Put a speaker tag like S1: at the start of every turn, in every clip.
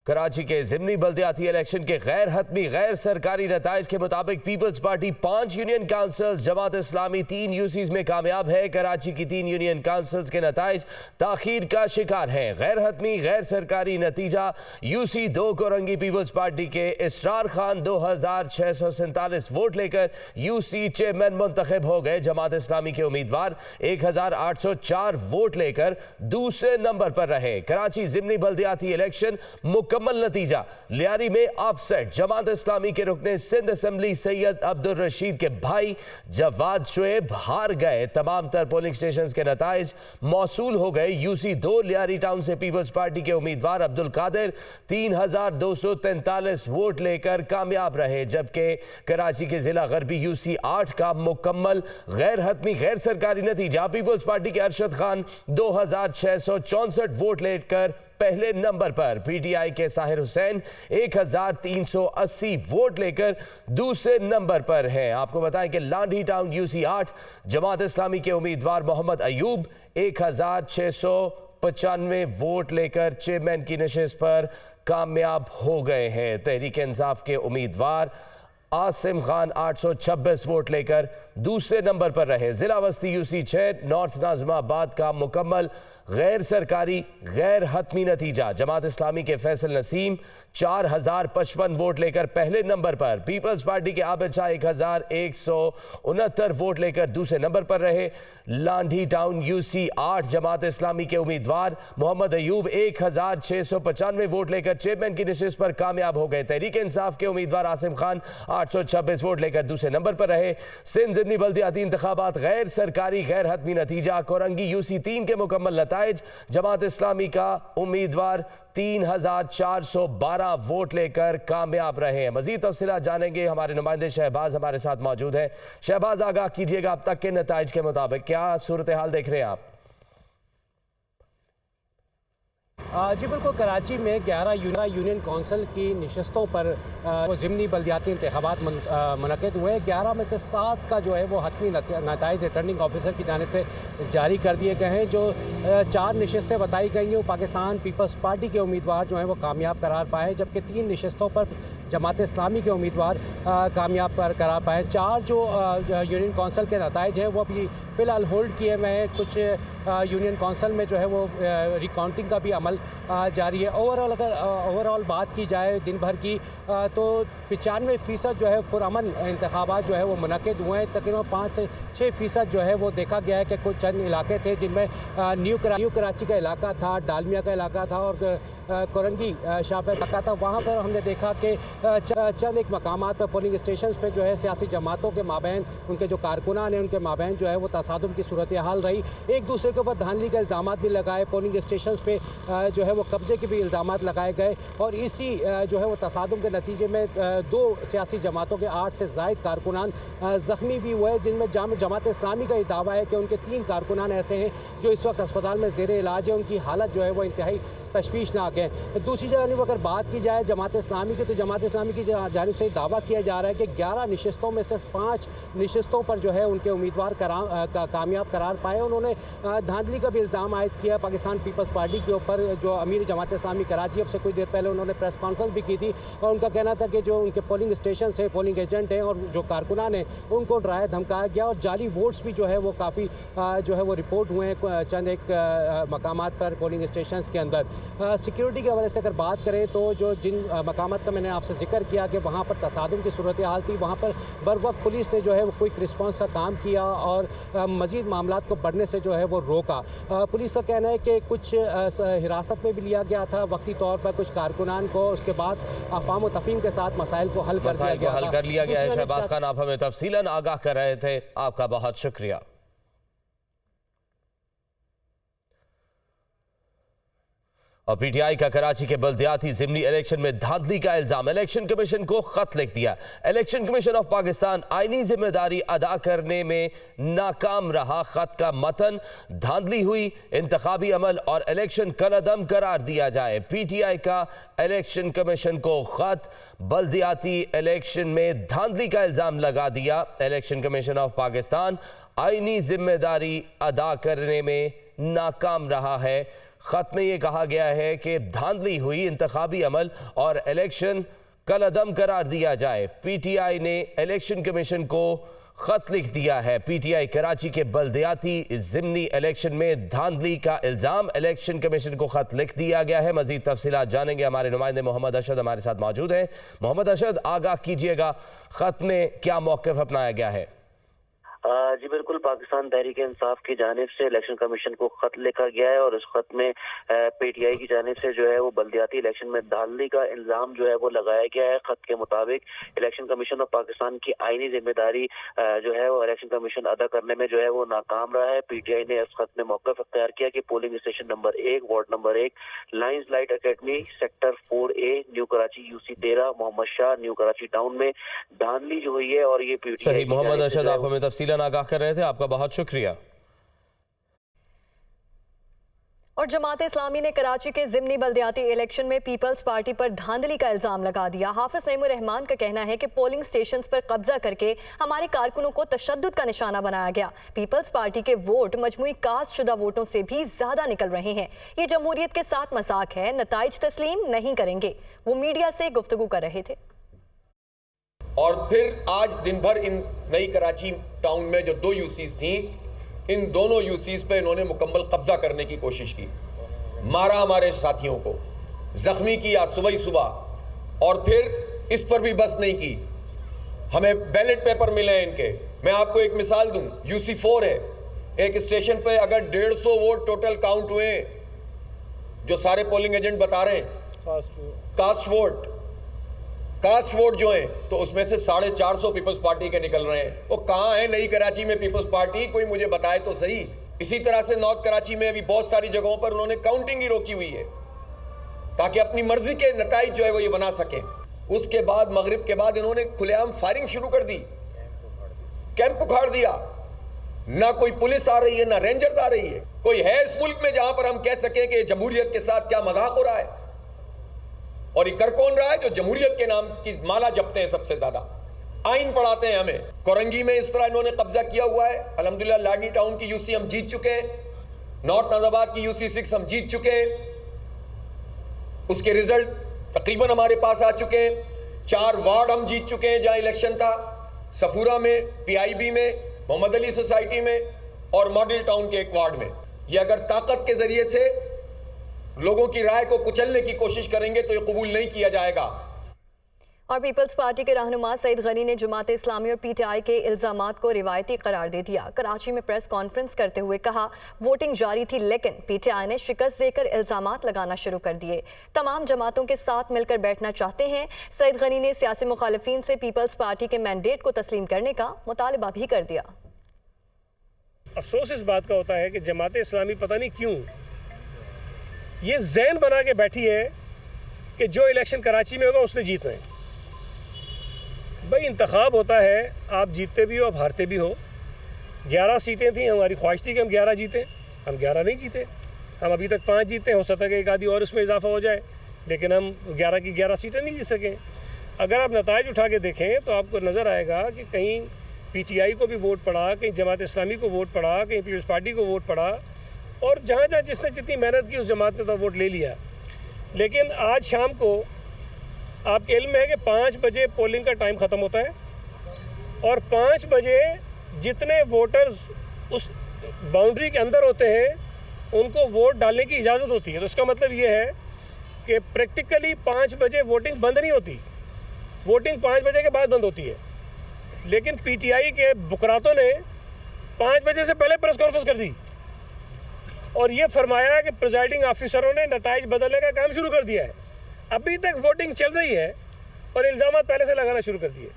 S1: कराची के ज़िमनी बल्दियाती इलेक्शन के गैर हतमी गैर सरकारी नताइज के मुताबिक peoples party 5 union councils, Jamaat Islami 3 UCs में कामयाब है। कराची की 3 यूनियन काउंसिल्स के नताइज ताखीर का शिकार हैं। गैर हतमी गैर सरकारी नतीजा यूसी 2 कोरंगी पीपल्स पार्टी के इसरार खान 2647 वोट लेकर यूसी चेयरमैन मुंतखब हो गए। जमात इस्लामी के उम्मीदवार 1804 वोट लेकर दूसरे नंबर पर रहे। कराची ज़िमनी बल्दियाती इलेक्शन मुकम्मल नतीजा, लियारी में अपसेट। जमात इस्लामी के रुकने सिंध असेंबली सैयद अब्दुल रशीद के भाई जवाद शुएब हार गए। तमाम तर पोलिंग स्टेशन के नताइज मौसूल हो गए। यूसी 2 लियारी टाउन से पीपल्स पार्टी के उम्मीदवार अब्दुल कादिर 3243 वोट लेकर कामयाब रहे, जबकि कराची के जिला गरबी यूसी 8 का मुकम्मल गैर हतमी गैर सरकारी नतीजा पीपल्स पार्टी के अरशद खान 2664 वोट लेकर पहले नंबर पर। पीटीआई के साहिर हुसैन 1380 वोट लेकर दूसरे नंबर पर हैं। आपको बताएं कि लांडी टाउन यूसी 8 जमात इस्लामी के उम्मीदवार मोहम्मद अयूब 1695 वोट लेकर चेयरमैन की नशिस्त पर कामयाब हो गए हैं। तहरीक इंसाफ के उम्मीदवार आसिम खान 826 वोट लेकर दूसरे नंबर पर रहे। जिला वस्ती यूसी 6 नॉर्थ नाज़िमाबाद का मुकम्मल गैर सरकारी गैर हतमी नतीजा, जमात इस्लामी के फैसल नसीम 4055 वोट लेकर पहले नंबर पर। पीपल्स पार्टी के आबिद शाह 1169 वोट लेकर दूसरे नंबर पर रहे। लांडी टाउन यूसी 8 जमात इस्लामी के उम्मीदवार मोहम्मद अयूब 1695 वोट लेकर चेयरमैन की नशिस्त पर कामयाब हो गए। तहरीक इंसाफ के उम्मीदवार आसिम खान 826 वोट लेकर दूसरे नंबर पर रहे। सिंध ज़िमनी बल्दियाती इंतखाबात गैर सरकारी गैर हतमी नतीजा, कोरंगी यूसी 3 के मुकम्मल नताइज, जमात इस्लामी का उम्मीदवार 3412 वोट लेकर कामयाब रहे हैं। मजीद तफसीलात जानेंगे, हमारे नुमाइंदे शहबाज हमारे साथ मौजूद हैं। शहबाज, आगाह कीजिएगा अब तक के नताइज के मुताबिक क्या सूरत हाल देख रहे हैं आप?
S2: जी बिल्कुल, कराची में 11 यूनियन कौंसिल की नशस्तों पर वो ज़िमनी बल्दियाती इंतखाबात मुनक़िद हुए। 11 में से 7 का जो है वो हतमी नताइज रिटर्निंग ऑफिसर की जानिब से जारी कर दिए गए हैं। जो 4 नशस्तें बताई गई हैं वो पाकिस्तान पीपल्स पार्टी के उम्मीदवार जो हैं वो कामयाब करार पाए, जबकि 3 नशस्तों पर जमात इस्लामी के उम्मीदवार कामयाब करार पाए। 4 जो यूनियन कौंसिल के नताइज हैं वो अभी फ़िलहाल होल्ड किए हुए हैं। कुछ यूनियन कौंसिल में जो है वो रिकाउंटिंग का भी अमल जारी है। ओवरऑल बात की जाए दिन भर की तो 95% जो है पुरअमन इंतखाबात जो है वो मुनक़िद हुए हैं। तकरीबन 5 से 6% जो है वो देखा गया है कि कुछ चंद इलाके थे जिनमें न्यू कराची का इलाका था, डालमिया का इलाका था और कोरंगी शाफे इलाका था। वहाँ पर हमने देखा कि चंद एक मकामात पर पोलिंग स्टेशन पर जो है सियासी जमातों के माबैन, उनके जो कारकुनान हैं उनके माबैन जो है वो तसादुम की सूरत हाल रही। एक दूसरे के ऊपर धांधली के इल्ज़ाम भी लगाए, पोलिंग स्टेशन पे जो है वो कब्ज़े के भी इल्ज़ाम लगाए गए और इसी जो है वो तसादुम के नतीजे में 2 सियासी जमातों के 8 से ज़ायद कारकुनान ज़ख्मी भी हुए, जिनमें जमात इस्लामी का ये दावा है कि उनके 3 कारकुनान ऐसे हैं जो इस वक्त अस्पताल में ज़ेर इलाज है, उनकी हालत जो है वो इंतहाई तशवीशनाक है। दूसरी जगह अगर बात की जाए जमात इस्लामी की, तो जमात इस्लामी की जानिब से दावा किया जा रहा है कि 11 नशस्तों में से 5 नशस्तों पर जो है उनके उम्मीदवार कामयाब करार पाए। उन्होंने धांधली का भी इल्ज़ाम आयद किया पाकिस्तान पीपल्स पार्टी के ऊपर। जो अमीर जमात इस्लामी कराची अब से कुछ देर पहले उन्होंने प्रेस कॉन्फ्रेंस भी की थी और उनका कहना था कि जो उनके पोलिंग स्टेशन है, पोलिंग एजेंट हैं और जो कारकुनान हैं उनको डराया धमकाया गया और जाली वोट्स भी जो है वो काफ़ी जो है वो रिपोर्ट हुए हैं चंद एक मकामात पर पोलिंग स्टेशन के अंदर। सिक्योरिटी के हवाले से अगर बात करें तो जो जिन मकामात का मैंने आपसे जिक्र किया कि वहाँ पर तसादुम की सूरत हाल थी, वहाँ पर बर वक्त पुलिस ने जो है वो क्विक रिस्पांस का काम किया और मज़ीद मामलात को बढ़ने से जो है वो रोका। पुलिस का कहना है कि कुछ हिरासत में भी लिया गया था वक्ती तौर पर कुछ कारकुनान को, उसके बाद अफ़वाम व तफ़हीम के साथ मसाइल को हल कर दिया गया है।
S1: शहबाज खान, आप हमें तफसीलन आगाह कर रहे थे, आपका बहुत शुक्रिया। और पीटीआई का कराची के बल्दियाती ज़िमनी इलेक्शन में धांधली का इल्जाम, इलेक्शन कमीशन को खत लिख दिया। इलेक्शन कमीशन ऑफ पाकिस्तान आईनी जिम्मेदारी अदा करने में नाकाम रहा। खत का मतन, धांधली हुई, इंतखाबी अमल और इलेक्शन कलअदम करार दिया जाए। पीटीआई का इलेक्शन कमीशन को खत, बल्दियाती इलेक्शन में धांधली का इल्जाम लगा दिया। इलेक्शन कमीशन ऑफ पाकिस्तान आईनी जिम्मेदारी अदा करने में नाकाम रहा है। खत में ये कहा गया है कि धांधली हुई, इंतखाबी अमल और इलेक्शन कलअदम करार दिया जाए। पीटीआई ने इलेक्शन कमीशन को खत लिख दिया है। पीटीआई कराची के बल्दियाती ज़िमनी इलेक्शन में धांधली का इल्ज़ाम, इलेक्शन कमीशन को खत लिख दिया गया है। मजीद तफसीलात जानेंगे, हमारे नुमाइंदे मोहम्मद अशद हमारे साथ मौजूद हैं। मोहम्मद अशद, आगाह कीजिएगा, खत में क्या मौक़िफ़ अपनाया गया है?
S3: जी बिल्कुल, पाकिस्तान तहरीक इंसाफ की जानिब से इलेक्शन कमीशन को खत लिखा गया है और इस खत में पीटीआई की जानिब से जो है वो बल्दियाती इलेक्शन में धांधली का इल्जाम जो है वो लगाया गया है। खत के मुताबिक इलेक्शन कमीशन और पाकिस्तान की आईनी जिम्मेदारी जो है वो इलेक्शन कमीशन अदा करने में जो है वो नाकाम रहा है। पीटीआई ने इस खत में मौक़िफ़ अख्तियार किया कि polling station number 1 ward number 1 lines light academy sector 4A new Karachi UC 13 Muhammad Shah new Karachi town में धांधली जो हुई है और ये पीटीआई।
S1: सही मोहम्मद अशद, आप हमें तफसीलन आगाह कर रहे थे, आपका बहुत शुक्रिया।
S4: और जमात इस्लामी ने कराची के ज़िमनी बल्दियाती इलेक्शन में पीपल्स पार्टी पर धांधली का इल्जाम लगा दिया। हाफिज नईमुर रहमान का कहना है कि पोलिंग स्टेशंस पर कब्जा करके हमारे कारकुनों को तशद्दुद का निशाना बनाया गया। पीपल्स पार्टी के वोट मजमूई कास्ट शुदा वोटों से भी ज्यादा निकल रहे हैं। ये जमहूरियत के साथ मजाक है, नताइज तस्लीम नहीं करेंगे। वो मीडिया से गुफ्तगू कर रहे थे।
S5: और फिर आज दिन भर इन नई कराची टाउन में जो 2 यूसीज थी, इन दोनों यूसीज पे इन्होंने मुकम्मल कब्जा करने की कोशिश की, मारा हमारे साथियों को, जख्मी किया सुबह ही सुबह। और फिर इस पर भी बस नहीं की, हमें बैलेट पेपर मिले हैं इनके। मैं आपको एक मिसाल दूं, UC 4 है, एक स्टेशन पे अगर 150 वोट टोटल काउंट हुए, जो सारे पोलिंग एजेंट बता रहे हैं कास्ट वोट जो है, तो उसमें से 450 पीपल्स पार्टी के निकल रहे हैं। वो कहाँ है नई कराची में पीपल्स पार्टी, कोई मुझे बताए तो सही। इसी तरह से नॉर्थ कराची में भी बहुत सारी जगहों पर उन्होंने काउंटिंग ही रोकी हुई है ताकि अपनी मर्जी के नताइज जो है वो ये बना सकें। उसके बाद मगरिब के बाद इन्होंने खुलेआम फायरिंग शुरू कर दी, कैंप उखाड़ दिया। ना कोई पुलिस आ रही है, ना रेंजर्स आ रही है। कोई है इस मुल्क में जहां पर हम कह सकें कि जमहूरियत के साथ क्या मजाक हो रहा है? और ये कर कौन रहा है? जो जमहूरियत के नाम की माला जपते हैं सबसे ज्यादा, आइन पढ़ाते हैं हमें। कोरंगी में इस तरह इन्होंने कब्जा किया हुआ है। अल्हम्दुलिल्लाह लाडनी टाउन की UC हम जीत चुके हैं, नॉर्थ नाजाबाद की UC 6 हम जीत चुके हैं, उसके रिजल्ट तकरीबन हमारे पास आ चुके हैं। 4 वार्ड हम जीत चुके हैं जहां इलेक्शन था, सफूरा में, PIB में, मोहम्मद अली सोसाइटी में और मॉडल टाउन के एक वार्ड में। ये अगर ताकत के जरिए से लोगों की राय को कुचलने की कोशिश करेंगे तो ये कबूल नहीं किया जाएगा।
S4: और पीपल्स पार्टी के रहनुमा सईद गनी ने जमात इस्लामी और पीटीआई के इल्जामात को रिवायती करार दे दिया। कराची में प्रेस कॉन्फ्रेंस करते हुए कहा, वोटिंग जारी थी लेकिन पीटीआई ने शिकस्त देकर इल्जामात लगाना शुरू कर दिए। तमाम जमातों के साथ मिलकर बैठना चाहते हैं। सईद गनी ने सियासी मुखालिफिन से पीपल्स पार्टी के मैंडेट को तस्लीम करने का मुतालबा भी कर दिया।
S6: अफसोस इस बात का होता है कि जमात इस्लामी पता नहीं क्यों ये ज़हन बना के बैठी है कि जो इलेक्शन कराची में होगा उसने जीतना है। भाई इंतखाब होता है, आप जीतते भी हो, आप हारते भी हो। 11 सीटें थी, हमारी ख्वाहिश थी कि हम 11 जीतें, हम 11 नहीं जीते। हम अभी तक 5 जीते, हो सकता है कि एक आधी और उसमें इजाफा हो जाए, लेकिन हम 11 की 11 सीटें नहीं जीत सकें। अगर आप नताइज उठा के देखें तो आपको नज़र आएगा कि कहीं पीटीआई को भी वोट पड़ा, कहीं जमात इस्लामी को वोट पड़ा, कहीं पीपल्स पार्टी को वोट पड़ा, और जहाँ जहाँ जिसने जितनी मेहनत की उस जमात ने तो वोट ले लिया। लेकिन आज शाम को आपके इल्म है कि 5 बजे पोलिंग का टाइम ख़त्म होता है और 5 बजे जितने वोटर्स उस बाउंड्री के अंदर होते हैं उनको वोट डालने की इजाज़त होती है। तो इसका मतलब ये है कि प्रैक्टिकली 5 बजे वोटिंग बंद नहीं होती, वोटिंग 5 बजे के बाद बंद होती है। लेकिन पीटीआई के बुकरातों ने 5 बजे से पहले प्रेस कॉन्फ्रेंस कर दी और ये फरमाया कि प्रिजाइडिंग ऑफिसरों ने नताइज बदलने का काम शुरू कर दिया है। अभी तक वोटिंग चल रही है और इल्जाम पहले से लगाना शुरू कर दिए।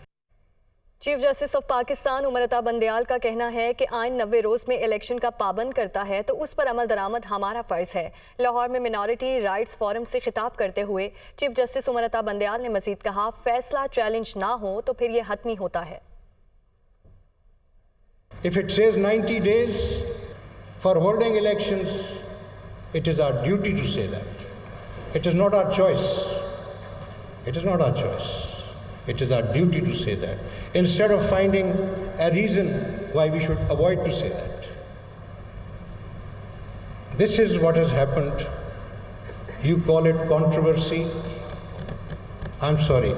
S4: Chief justice of Pakistan Umar Ata Bandial का कहना है कि आइन 90 रोज़ में इलेक्शन का पाबंद करता है तो उस पर अमल दरामद हमारा फ़र्ज़ है। लाहौर में मिनॉरिटी राइट्स फोरम से खिताब करते हुए चीफ जस्टिस उमर अता बंदयाल ने मजीद कहा, फैसला चैलेंज ना हो तो फिर यह हतमी होता है।
S7: If it says 90 days for holding elections, it is our duty to say that. It is not our choice. It is not our choice. It is our duty to say that, instead of finding a reason why we should avoid to say that. This is what has happened. You call it controversy. I'm sorry,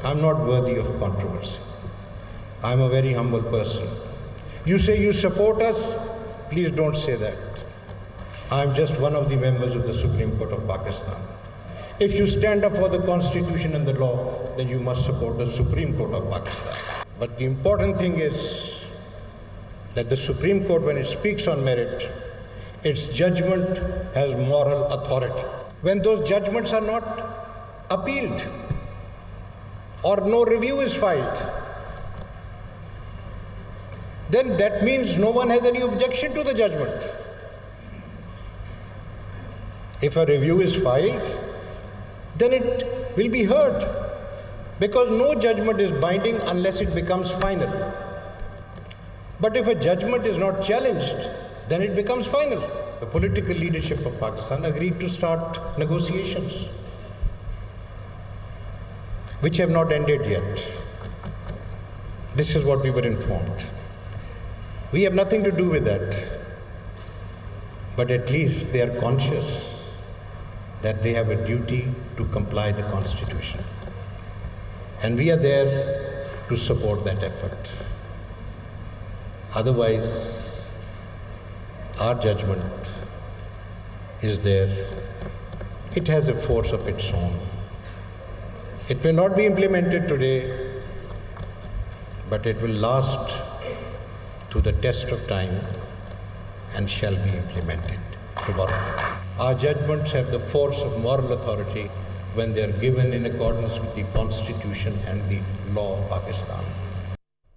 S7: I'm not worthy of controversy. I'm a very humble person. You say you support us, please don't say that. I'm just one of the members of the Supreme Court of Pakistan. If you stand up for the Constitution and the law, then you must support the Supreme Court of Pakistan. But the important thing is that the Supreme Court, when it speaks on merit, its judgment has moral authority. When those judgments are not appealed or no review is filed, then that means no one has any objection to the judgment. If a review is filed, then it will be heard, because no judgment is binding unless it becomes final. But if a judgment is not challenged, then it becomes final. The political leadership of Pakistan agreed to start negotiations, which have not ended yet. This is what we were informed. We have nothing to do with that. But at least they are conscious that they have a duty to comply the Constitution. And we are there to support that effort. Otherwise, our judgment is there. It has a force of its own. It may not be implemented today, but it will last to the test of time and shall be implemented tomorrow. Our judgments have the force of moral authority when they are given in accordance with the Constitution and the law of Pakistan.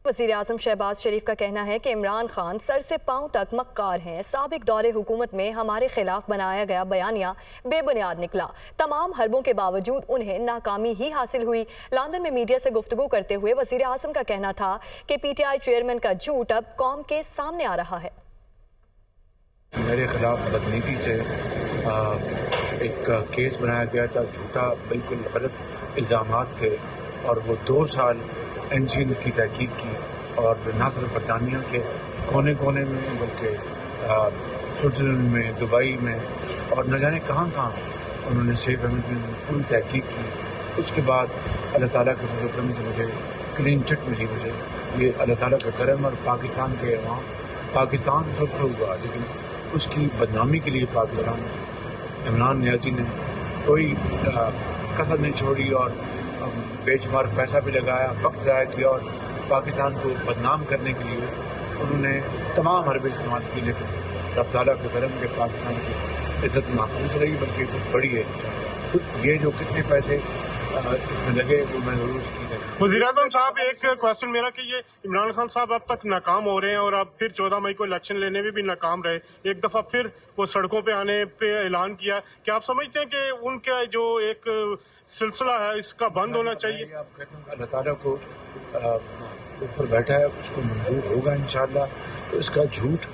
S4: वज़ीर आज़म शहबाज शरीफ का कहना है कि Imran Khan sir से पांव तक मक्कार हैं। साबिक दौरे हुकूमत में हमारे खिलाफ बनाया गया बयानिया बेबुनियाद निकला। तमाम हरबों के बावजूद उन्हें नाकामी ही हासिल हुई। लंदन में मीडिया से गुफ्तगू करते हुए वज़ीर आज़म का कहना था कि पीटीआई चेयरमैन का झूठ अब कौम के सामने आ रहा है।
S8: मेरे खिलाफ बदनीति से एक केस बनाया गया था, झूठा बिल्कुल गलत इल्ज़ामात थे, और वो 2 साल एनसी ने उसकी तहकीक की, और न सिर्फ बरतानिया के कोने कोने में बल्कि स्विट्ज़रलैंड में, दुबई में और न जाने कहाँ उन्होंने सेफ अहमद में पूरी तहकीक की। उसके बाद अल्लाह ताला के फज़ल करम से मुझे क्लीन चिट मिली। मुझे ये अल्लाह ताला का करम और पाकिस्तान के अवाम, पाकिस्तान सबसे हुआ, लेकिन उसकी बदनामी के लिए पाकिस्तान इमरान नियाज़ी ने कोई कसर नहीं छोड़ी और बेशुमार पैसा भी लगाया, वक्त ज़ाया किया, और पाकिस्तान को बदनाम करने के लिए उन्होंने तमाम हरबे इस्तेमाल किए। लेकिन रब ताला के करम के पाकिस्तान की इज़्ज़त महफूज रही, बल्कि इज़्ज़त बढ़ी है। तो ये जो कितने पैसे इसमें लगे वो मैं ज़रूर इसकी
S6: वज़ीर-ए-आज़म साहब, एक क्वेश्चन मेरा कि ये इमरान खान साहब अब तक नाकाम हो रहे हैं और अब फिर 14 मई को इलेक्शन लेने में भी नाकाम रहे, एक दफ़ा फिर वो सड़कों पे आने पे ऐलान किया। क्या आप समझते हैं कि उनका जो एक सिलसिला है इसका बंद होना चाहिए?
S8: आप कहते हैं अल्लाह ताला को ऊपर बैठा है, उसको मंजूर होगा इंशाअल्लाह। तो इसका झूठ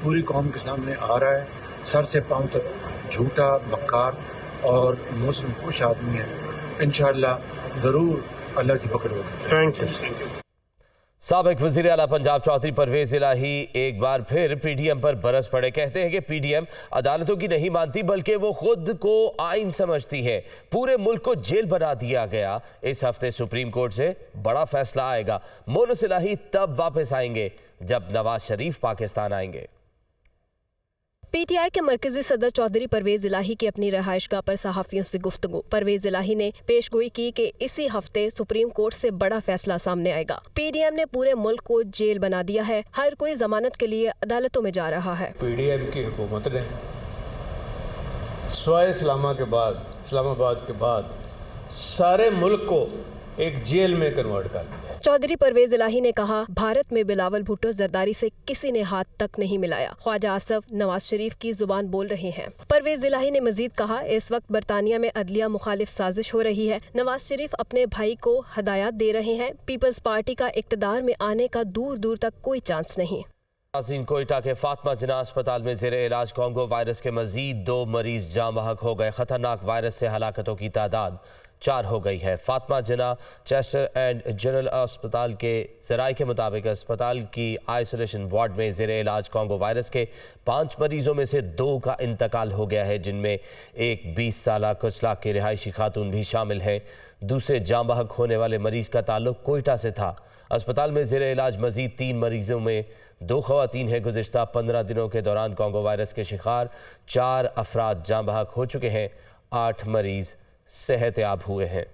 S8: पूरी कौम के सामने आ रहा है, सर से पाँव तक झूठा, मक्कार और मुस्लिम कुछ आदमी है। इंशाअल्लाह ज़रूर अल्लाह की पकड़ होगी।
S6: Thank you.
S1: साबिक वज़ीर आला पंजाब चौधरी परवेज़ इलाही एक बार फिर पीडीएम पर बरस पड़े। कहते हैं कि पीडीएम अदालतों की नहीं मानती, बल्कि वो खुद को आइन समझती है। पूरे मुल्क को जेल बना दिया गया। इस हफ्ते सुप्रीम कोर्ट से बड़ा फैसला आएगा। मोनस इलाही तब वापस आएंगे जब नवाज शरीफ पाकिस्तान आएंगे।
S9: पीटीआई के मरकजी सदर चौधरी परवेज इलाही की अपनी रहायशगाह पर सहाफियों से गुफ्तगू। परवेज इलाही ने पेशगोई की कि इसी हफ्ते सुप्रीम कोर्ट से बड़ा फैसला सामने आएगा। पीडीएम ने पूरे मुल्क को जेल बना दिया है, हर कोई जमानत के लिए अदालतों में जा रहा है।
S10: पीडीएम की हुकूमत ने स्वाय इस्लामाबाद के बाद सारे मुल्क को एक जेल में कन्वर्ट कर दिया।
S9: चौधरी परवेज इलाही ने कहा, भारत में बिलावल भुट्टो जरदारी से किसी ने हाथ तक नहीं मिलाया। ख्वाजा आसफ नवाज शरीफ की जुबान बोल रहे हैं। परवेज इलाही ने मजीद कहा, इस वक्त बरतानिया में अदलिया मुखालिफ साजिश हो रही है। नवाज शरीफ अपने भाई को हदायत दे रहे हैं। पीपल्स पार्टी का इक्तदार में आने का दूर दूर तक कोई चांस नहीं।
S1: कोयटा के फातिमा जिन्ना अस्पताल में जेर इलाज कोंगो वायरस के मजीद 2 मरीज जाँ बहक हो गए। खतरनाक वायरस से हलाकतों की तादाद 4 हो गई है। फातिमा जिन्ना चेस्टर एंड जनरल अस्पताल के ज़राए के मुताबिक अस्पताल की आइसोलेशन वार्ड में ज़ेर इलाज कॉन्गो वायरस के 5 मरीजों में से 2 का इंतकाल हो गया है, जिनमें एक 20 साला कुचला की रिहायशी खातून भी शामिल है। दूसरे जाँ बहक होने वाले मरीज का ताल्लुक कोयटा से था। अस्पताल में ज़ेर इलाज मजीद 3 मरीजों में 2 खवातीन हैं। गुज़िश्ता 15 दिनों के दौरान कॉन्गो वायरस के शिकार 4 अफराद जाँ बहक हो चुके हैं। 8 मरीज सेहतयाब हुए हैं।